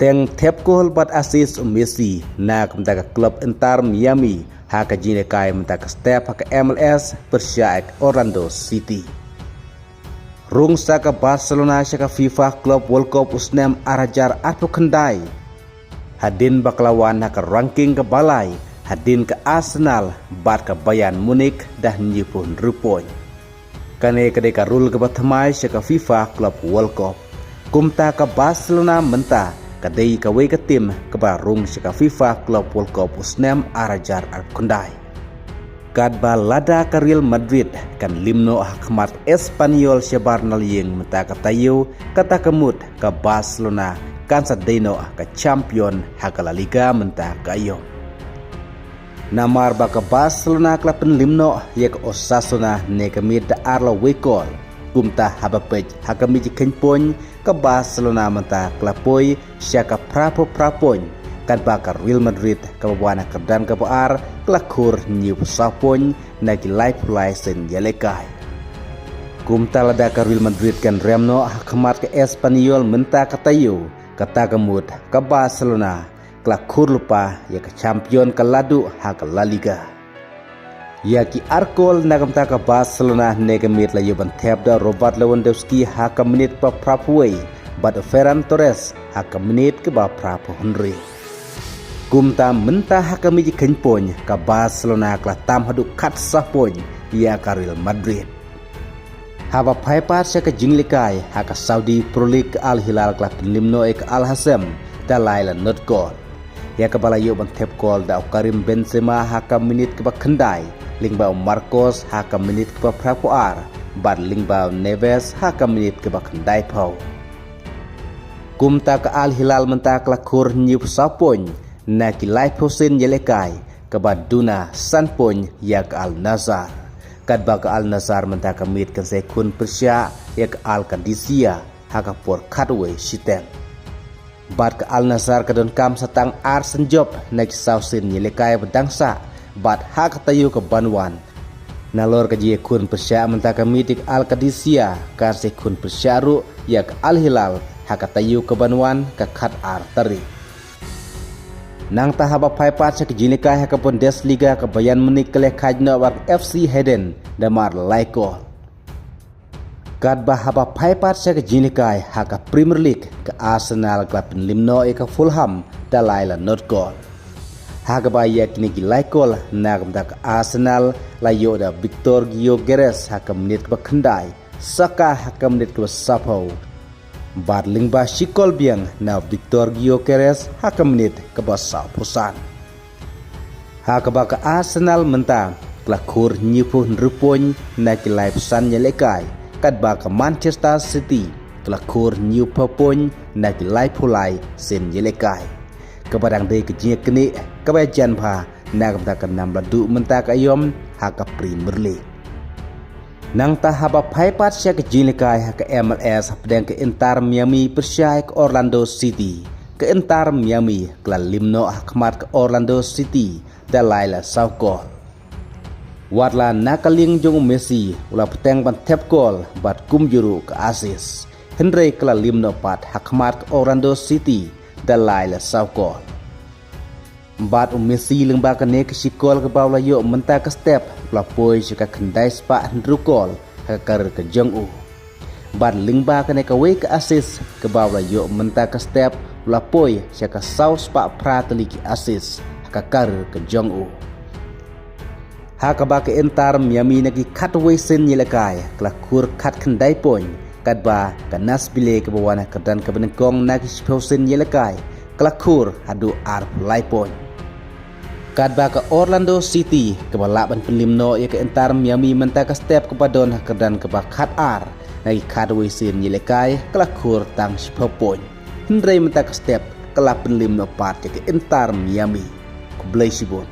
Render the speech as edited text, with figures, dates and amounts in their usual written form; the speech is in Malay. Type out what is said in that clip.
Teng tep kohol bat asis Messi na kumtaka klub Inter Miami haka jine kai mtaka step haka MLS persyaik Orlando City. Rung saka Barcelona saka FIFA Club World Cup usnem arajar atau kendai. Hadin baklawan haka ranking ke balai, hadin ke Arsenal bat ke Bayern Munich dah nyipun rupoy. Kane kedeka rule ke batamai saka FIFA Club World Cup. Kumta ke Barcelona mentah kadai kawai ke tim ke barung saka FIFA Club World Cup usnem arajar al-kundai. Kadba lada ke Real Madrid kan limno hakmat Espanyol sebarnal yang menta katayu kata kemut ke Barcelona kan sadeno ke champion haka La Liga menta kayo. Namar ba ke Barcelona klapen limno yak Osasuna ne kemit da arlo wekol. Kumta habapej hakamiji kenpon ke Barcelona menta klapoi syaka prapo-prapoy kan bakar Real Madrid ke bawana kerdan ke baar kelakur nyiu pesapon nagi live license yalekai. Kumta lada ke Real Madrid kan remno hakmat ke Espanyol menta katayu kata kemut ke Barcelona kelakur lupa ya ke champion ke ladu hak La Liga. Yaki arkol nagamta ke Barcelona negamit la yuban tepda Robert Lewandowski haka menit pa prapuai bat Ferran Torres haka menit ke ba prapu Henry. Kumta menta haka miji kenpon ke Barcelona kla tam hadu kat sapon ya ke Real Madrid. Haba paipat sya ke jinglikai haka Saudi Pro League Al Hilal kla penlimno ek Al Hassam dalai la not gol. Ya ke bala yuban tep gol da Karim Benzema haka menit ke ba kendai. Lingbao Marcos haka menit ke ba prapuar, bat lingbao Neves haka menit ke ba kendai pau. Kumta ke Al Hilal menta kelakur nyup sapon, na ki Laif Hussein yelekai ke ba Duna sanpon ya ke Al Nazar. Kad ba ke Al Nazar menta ke mit ke sekun persya ya ke Al Qadisiyah haka por katwe shitel. Bat ke Al Nazar ke don kam satang Arsen Job na ki sausin yelekai bedangsa. Bat hak tayu ke Banwan nalor ke jie kun persya mentaka mitik Al Qadisiyah kan se kun persyaru ya ke Al Hilal hak tayu ke Banwan ke Khat Artari nang tahaba paipat ke jinika hak Bundesliga ke Bayern Munich ke lekajna war FC Heden damar laiko kad bahaba paipat ke jinika hak Premier League ke Arsenal klub limno ke Fulham dalai la not goal. Hagaba yak nigi laikol nagamda ke Arsenal layo da Victor Gyökeres hakam menit ke kendai saka hakam menit ke sapau bar lingba shikol biang na Victor Gyökeres hakam menit ke sapusan hagaba ke Arsenal menta kelakur nyipu nrupon na ki live san nyelekai kadba ke Manchester City kelakur nyipu pon na ki live hulai sen nyelekai kepadang day kejia kini kebajan pha nagam tak kenam ladu mentak ayom haka Premier League nang tahaba paipat sya kejilikai haka MLS pedang ke Inter Miami persyai ke Orlando City ke Inter Miami kelal limno hakmat ke Orlando City dalai la saukol watla nakaling jong Messi ula petang ban tep gol bat kum juru ke asis Henry kelal limno pat hakmat ke Orlando City dalai la saukol bat Messi lengba kene ke sikol ke bawla yo menta ke step lapoi sika kendai spa ndrukol ke kar ke jong bat lengba kene ke we ke asis ke bawla yo menta ke step lapoi sika saw spa pratli ki asis ke kar ke jong haka ba ke Inter Miami nagi kat we sen yelekai kelakur kat kendai pon kadba kanas bile ke bawana kedan ke benengkong nagi sposen yelekai kelakur hadu ar laipon kadba ke Orlando City ke balaban penlimno ya ke Inter Miami menta ke step ke badon kedan ke bakat ar nagi kadwe sin yelekai kelakur tang spopon Henry menta ke step kelap penlimno part ya ke Inter Miami ke Blaisibon